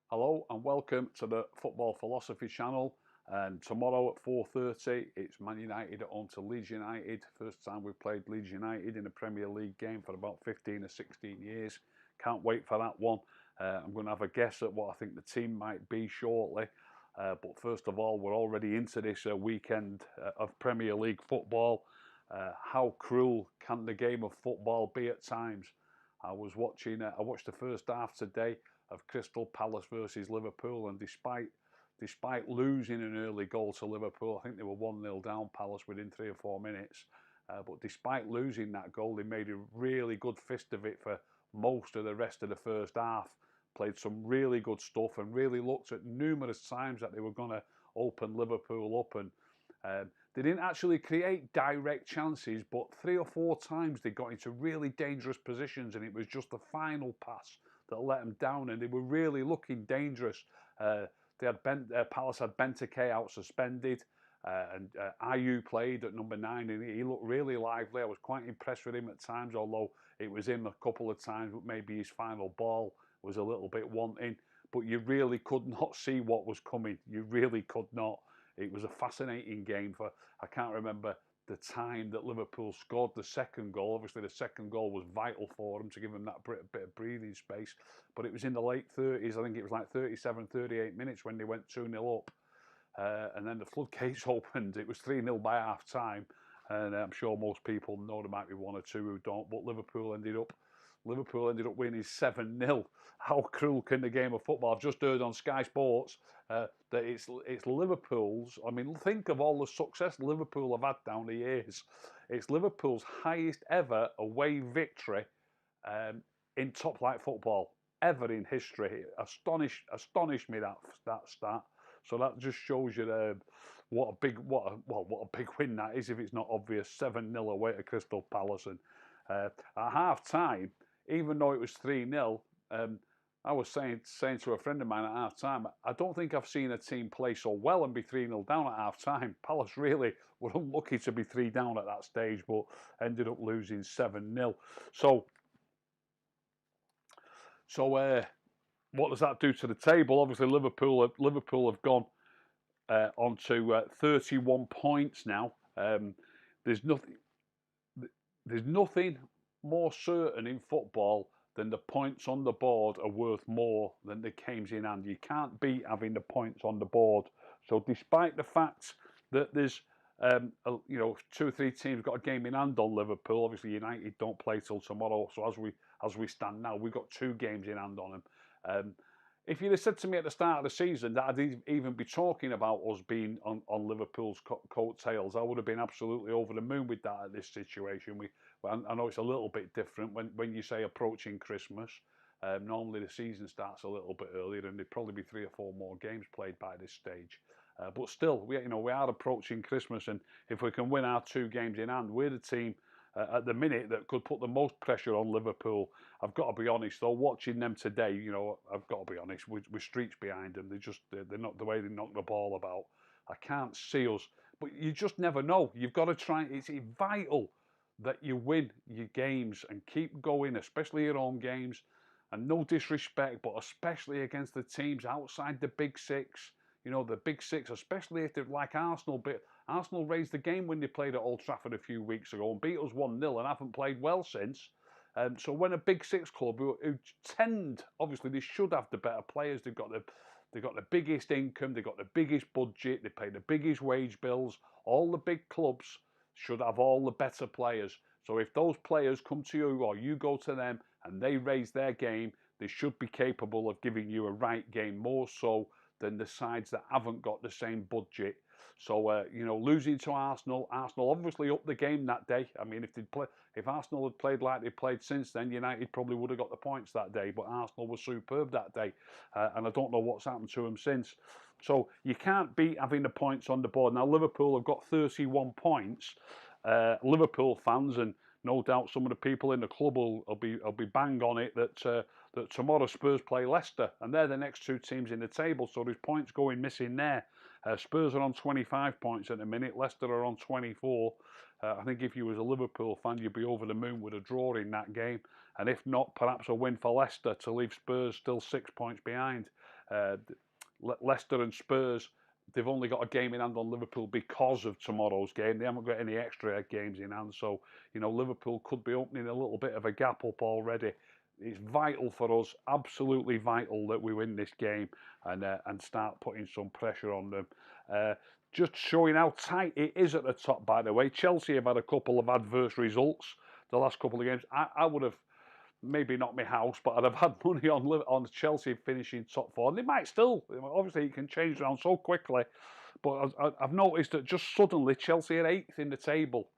Hello and welcome to the Football Philosophy channel. And tomorrow at 4:30, it's Man United at home to Leeds United. First time we've played Leeds United in a Premier League game for about 15 or 16 years. Can't wait for that one. I'm going to have a guess at what I think the team might be shortly. But first of all, we're already into this weekend of Premier League football. How cruel can the game of football be at times? I watched the first half today of Crystal Palace versus Liverpool, and despite losing an early goal to Liverpool, I think they were 1-0 down, Palace, within 3 or 4 minutes. But despite losing that goal, they made a really good fist of it for most of the rest of the first half. Played some really good stuff and really looked at numerous times that they were going to open Liverpool up. And they didn't actually create direct chances, but 3 or 4 times they got into really dangerous positions, and it was just the final pass that let them down, and they were really looking dangerous. Palace had Benteke out suspended, and Ayew played at number 9, and he looked really lively. I was quite impressed with him at times, although it was him a couple of times, but maybe his final ball was a little bit wanting. But you really could not see what was coming. You really could not. It was a fascinating game. I can't remember the time that Liverpool scored the second goal. Obviously, the second goal was vital for them to give them that bit of breathing space. But it was in the late 30s. I think it was like 37, 38 minutes when they went 2-0 up. And then the floodgates opened. It was 3-0 by half time. And I'm sure most people know, there might be one or two who don't. But Liverpool ended up winning 7-0. How cruel can the game of football? I've just heard on Sky Sports that it's Liverpool's. I mean, think of all the success Liverpool have had down the years. It's Liverpool's highest ever away victory in top flight football ever in history. It astonished me, that stat. So that just shows you what a big win that is, if it's not obvious. 7-0 away to Crystal Palace. And at half time, even though it was 3-0, I was saying to a friend of mine at half time, I don't think I've seen a team play so well and be 3-0 down at half time. Palace really were unlucky to be 3 down at that stage, but ended up losing 7-0. So what does that do to the table? Obviously, Liverpool have gone on to 31 points now. There's nothing more certain in football than the points on the board are worth more than the games in hand. You can't beat having the points on the board. So despite the fact that there's 2 or 3 teams got a game in hand on Liverpool, obviously United don't play till tomorrow. So as we stand now, we've got 2 games in hand on them. If you'd have said to me at the start of the season that I'd even be talking about us being on Liverpool's coattails, I would have been absolutely over the moon with that at this situation. I know it's a little bit different when you say approaching Christmas. Normally the season starts a little bit earlier, and there'd probably be 3 or 4 more games played by this stage. But still, we are approaching Christmas, and if we can win our 2 games in hand, we're the team at the minute that could put the most pressure on Liverpool. I've got to be honest though, watching them today, I've got to be honest, with streets behind them, they're not the way they knock the ball about. I can't see us, but you just never know. You've got to try. It's vital that you win your games and keep going, especially your own games. And no disrespect, but especially against the teams outside the Big Six. The Big Six, especially if they're like Arsenal. But Arsenal raised the game when they played at Old Trafford a few weeks ago and beat us 1-0 and haven't played well since. So when a Big Six club who obviously they should have the better players, they've got the biggest income, they've got the biggest budget, they pay the biggest wage bills. All the big clubs should have all the better players. So if those players come to you or you go to them and they raise their game, they should be capable of giving you a right game, more so than the sides that haven't got the same budget. So losing to Arsenal obviously upped the game that day. I mean, if Arsenal had played like they played since then, United probably would have got the points that day. But Arsenal was superb that day, and I don't know what's happened to them since. So you can't beat having the points on the board. Now Liverpool have got 31 points. Liverpool fans, and no doubt some of the people in the club will be bang on it that tomorrow Spurs play Leicester, and they're the next 2 teams in the table. So there's points going missing there. Spurs are on 25 points at the minute. Leicester are on 24. I think if you was a Liverpool fan, you'd be over the moon with a draw in that game, and if not, perhaps a win for Leicester to leave Spurs still 6 points behind. Leicester and Spurs, they've only got a game in hand on Liverpool because of tomorrow's game. They haven't got any extra games in hand. So, you know, Liverpool could be opening a little bit of a gap up already. It's vital for us, absolutely vital, that we win this game and start putting some pressure on them. Just showing how tight it is at the top, by the way. Chelsea have had a couple of adverse results the last couple of games. I would have maybe not my house, but I'd have had money on Chelsea finishing top four. And they might still. Obviously, it can change around so quickly. But I've noticed that just suddenly Chelsea are 8th in the table.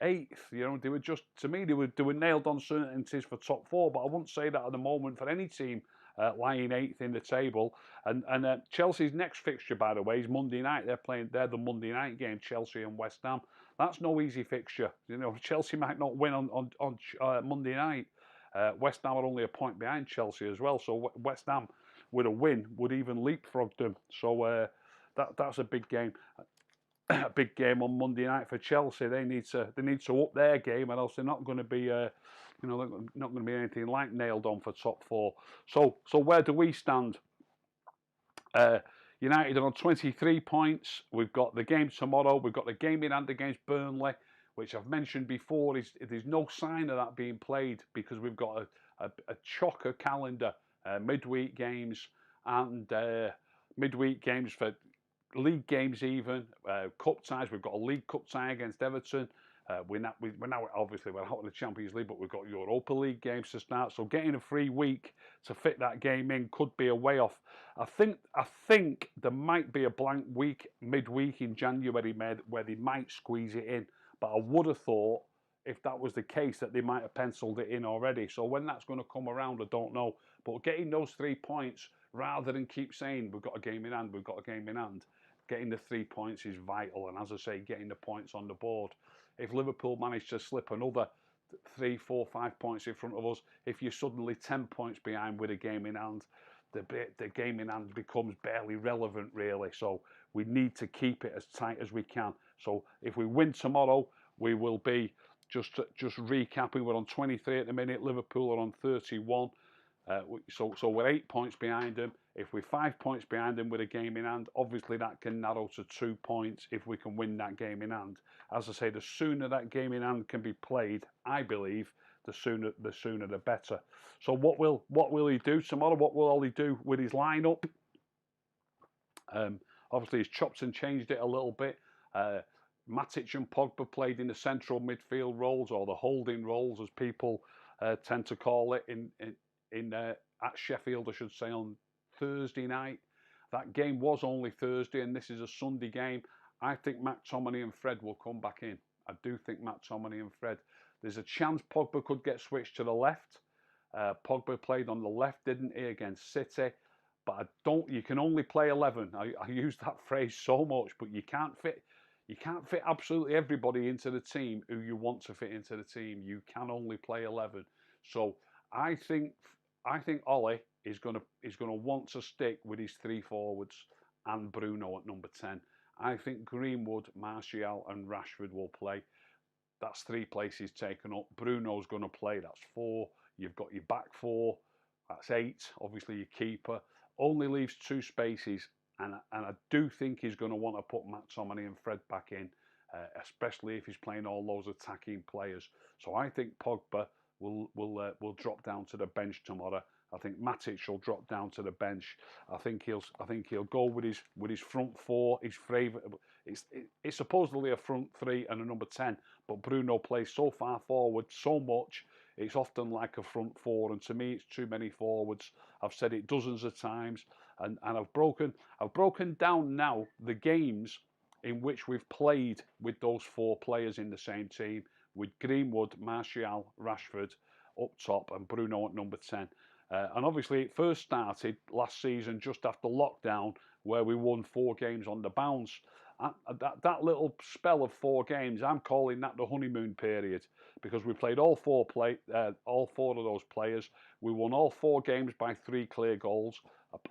8th, you know, they were just, to me, they were nailed on certainties for top four, but I wouldn't say that at the moment for any team lying 8th in the table. And Chelsea's next fixture, by the way, is Monday night. They're the Monday night game, Chelsea and West Ham. That's no easy fixture. You know, Chelsea might not win on Monday night. West Ham are only a point behind Chelsea as well, so West Ham with a win would even leapfrog them. So that's a big game. A big game on Monday night for Chelsea. They need to up their game, or else they're not going to be, you know, they're not going to be anything like nailed on for top four. So where do we stand? United are on 23 points. We've got the game tomorrow. We've got the game in hand against Burnley, which I've mentioned before. There's no sign of that being played because we've got a chocker calendar, midweek games and midweek games for league games, even cup ties. We've got a League Cup tie against Everton. We're now obviously we're out of the Champions League, but we've got Europa League games to start. So getting a free week to fit that game in could be a way off. I think there might be a blank week midweek in January where they might squeeze it in. But I would have thought if that was the case that they might have penciled it in already. So when that's going to come around, I don't know. But getting those 3 points rather than keep saying we've got a game in hand, we've got a game in hand. Getting the 3 points is vital, and as I say, getting the points on the board. If Liverpool manage to slip another 3, 4, 5 points in front of us, if you're suddenly 10 points behind with a game in hand, the game in hand becomes barely relevant, really. So we need to keep it as tight as we can. So if we win tomorrow, we will be, just recapping, we're on 23 at the minute. Liverpool are on 31. So we're 8 points behind them. If we're 5 points behind them with a game in hand, obviously that can narrow to 2 points if we can win that game in hand. As I say, the sooner that game in hand can be played, I believe, the sooner the better. So what will he do tomorrow? What will Ollie do with his lineup? Obviously he's chopped and changed it a little bit. Matic and Pogba played in the central midfield roles, or the holding roles, as people tend to call it, at Sheffield, I should say, on Thursday night. That game was only Thursday, and this is a Sunday game. I think McTominay and Fred will come back in. I do think McTominay and Fred. There's a chance Pogba could get switched to the left. Pogba played on the left, didn't he, against City? But you can only play 11. I use that phrase so much, but you can't fit absolutely everybody into the team who you want to fit into the team. You can only play 11. So I think Ollie is going to want to stick with his 3 forwards and Bruno at number 10. I think Greenwood, Martial and Rashford will play. That's 3 places taken up. Bruno's going to play. That's 4. You've got your back 4. That's 8. Obviously your keeper. Only leaves 2 spaces. And I do think he's going to want to put McTominay and Fred back in, especially if he's playing all those attacking players. So I think Pogba will drop down to the bench tomorrow. I think Matic will drop down to the bench. I think he'll go with his front 4. His favourite. It's supposedly a front 3 and a number 10, but Bruno plays so far forward so much. It's often like a front 4, and to me, it's too many forwards. I've said it dozens of times, and I've broken down now the games in which we've played with those 4 players in the same team, with Greenwood, Martial, Rashford up top, and Bruno at number 10. And obviously, it first started last season just after lockdown, where we won 4 games on the bounce. That little spell of 4 games, I'm calling that the honeymoon period, because we played all four of those players. We won all 4 games by 3 clear goals.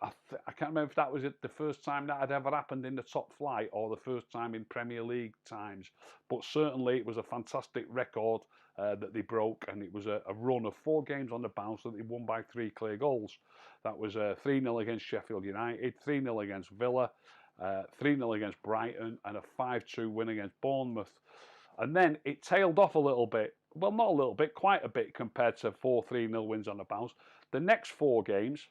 I can't remember if that was the first time that had ever happened in the top flight or the first time in Premier League times, but certainly it was a fantastic record that they broke, and it was a run of 4 games on the bounce that they won by 3 clear goals. That was 3-0 against Sheffield United, 3-0 against Villa, 3-0 against Brighton, and a 5-2 win against Bournemouth. And then it tailed off a little bit. Well, not a little bit, quite a bit compared to 4-3-0 wins on the bounce. The next 4 games,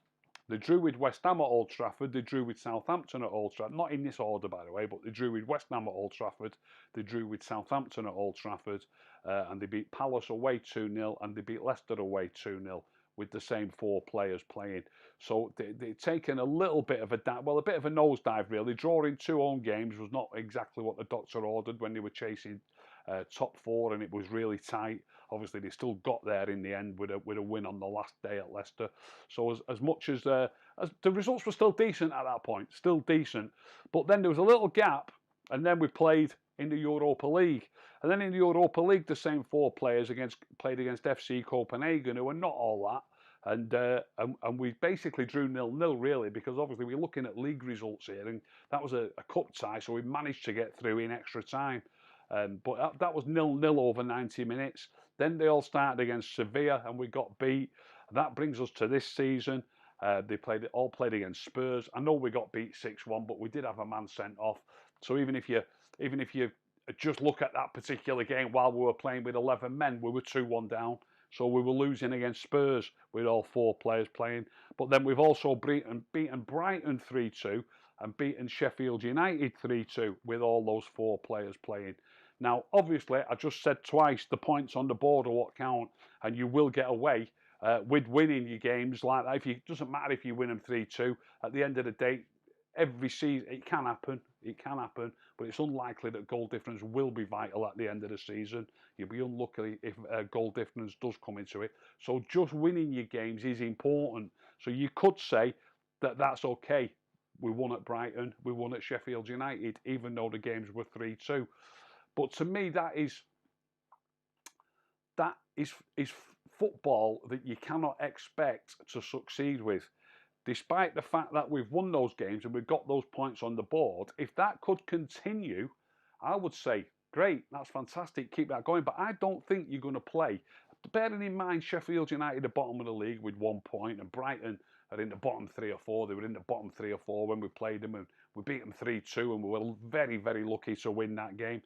they drew with West Ham at Old Trafford, they drew with Southampton at Old Trafford, not in this order by the way, but they drew with West Ham at Old Trafford, they drew with Southampton at Old Trafford, and they beat Palace away 2-0, and they beat Leicester away 2-0 with the same 4 players playing. So they've taken a little bit of a nosedive really. Drawing 2 home games was not exactly what the doctor ordered when they were chasing top 4, and it was really tight. Obviously, they still got there in the end with a win on the last day at Leicester. So as much as the results were still decent at that point, still decent. But then there was a little gap, and then we played in the Europa League. And then in the Europa League, the same 4 players played against FC Copenhagen, who were not all that. And we basically drew 0-0 really, because obviously we're looking at league results here, and that was a cup tie, so we managed to get through in extra time. But that was 0-0 over 90 minutes. Then they all started against Sevilla, and we got beat. That brings us to this season. They all played against Spurs. I know we got beat 6-1, but we did have a man sent off. So even if you just look at that particular game, while we were playing with 11 men, we were 2-1 down. So we were losing against Spurs with all 4 players playing. But then we've also beaten Brighton 3-2 and beaten Sheffield United 3-2 with all those 4 players playing. Now, obviously, I just said twice, the points on the board are what count, and you will get away with winning your games like that. It doesn't matter if you win them 3-2. At the end of the day, every season, it can happen, but it's unlikely that goal difference will be vital at the end of the season. You'll be unlucky if goal difference does come into it. So just winning your games is important. So you could say that that's okay. We won at Brighton, we won at Sheffield United, even though the games were 3-2. But to me, that is football that you cannot expect to succeed with. Despite the fact that we've won those games and we've got those points on the board, if that could continue, I would say, great, that's fantastic, keep that going. But I don't think you're going to play. Bearing in mind, Sheffield United are bottom of the league with 1 point, and Brighton are in the bottom 3 or 4. They were in the bottom 3 or 4 when we played them, and we beat them 3-2, and we were very, very lucky to win that game.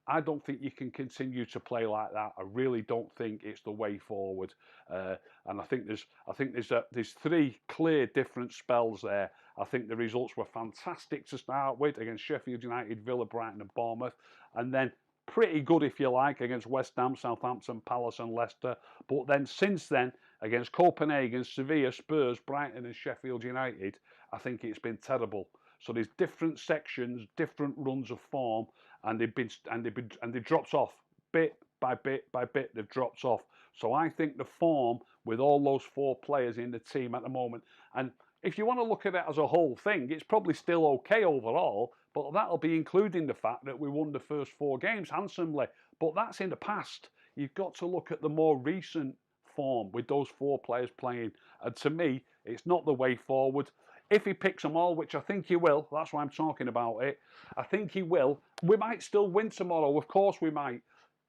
I don't think you can continue to play like that. I really don't think it's the way forward. And I think there's 3 clear different spells there. I think the results were fantastic to start with against Sheffield United, Villa, Brighton, and Bournemouth, and then pretty good, if you like, against West Ham, Southampton, Palace, and Leicester. But then since then, against Copenhagen, Sevilla, Spurs, Brighton, and Sheffield United, I think it's been terrible. So there's different sections, different runs of form, and they've dropped off bit by bit by bit. They've dropped off. So I think the form with all those 4 players in the team at the moment, and if you want to look at it as a whole thing, it's probably still okay overall. But that'll be including the fact that we won the first 4 games handsomely. But that's in the past. You've got to look at the more recent form with those 4 players playing. And to me, it's not the way forward. If he picks them all, which I think he will, that's why I'm talking about it. I think he will. We might still win tomorrow. Of course we might.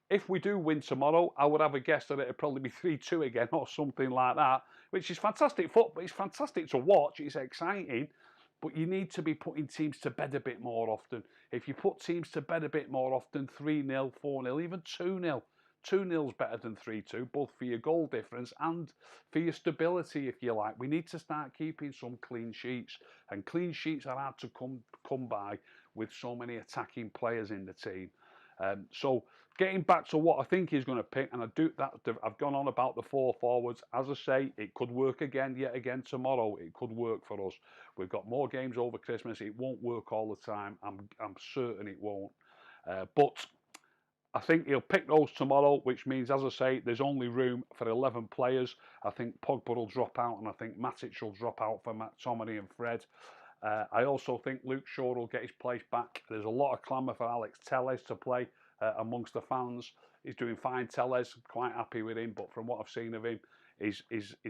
If we do win tomorrow, I would have a guess that it'd probably be 3-2 again or something like that, which is fantastic football. It's fantastic to watch. It's exciting. But you need to be putting teams to bed a bit more often. If you put teams to bed a bit more often, 3-0, 4-0, even 2-0. 2-0 is better than 3-2, both for your goal difference and for your stability, if you like. We need to start keeping some clean sheets, and clean sheets are hard to come by with so many attacking players in the team. So getting back to what I think he's going to pick, and I've gone on about the 4 forwards. As I say, it could work yet again tomorrow. It could work for us. We've got more games over Christmas. It won't work all the time. I'm certain it won't. But I think he'll pick those tomorrow, which means, as I say, there's only room for 11 players. I think Pogba will drop out, and I think Matic will drop out for McTominay and Fred. I also think Luke Shaw will get his place back. There's a lot of clamour for Alex Telles to play amongst the fans. He's doing fine, Telles. Quite happy with him, but from what I've seen of him, he's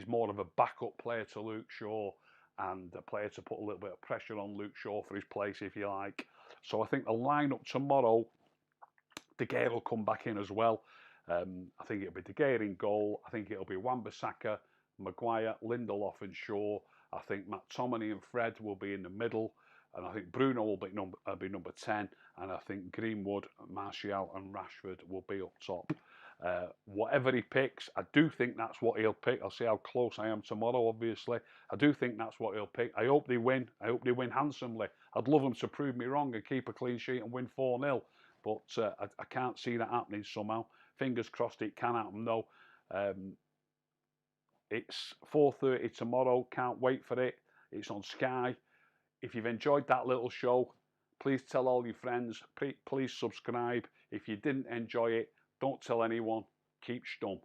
more of a backup player to Luke Shaw and a player to put a little bit of pressure on Luke Shaw for his place, if you like. So I think the lineup tomorrow, De Gea will come back in as well. I think it'll be De Gea in goal. I think it'll be Wan-Bissaka, Maguire, Lindelof and Shaw. I think McTominay and Fred will be in the middle. And I think Bruno will be number 10. And I think Greenwood, Martial and Rashford will be up top. Whatever he picks, I do think that's what he'll pick. I'll see how close I am tomorrow, obviously. I do think that's what he'll pick. I hope they win. I hope they win handsomely. I'd love them to prove me wrong and keep a clean sheet and win 4-0. But I can't see that happening somehow. Fingers crossed it can happen though. It's 4:30 tomorrow. Can't wait for it. It's on Sky. If you've enjoyed that little show, please tell all your friends. Please subscribe. If you didn't enjoy it, don't tell anyone. Keep stum.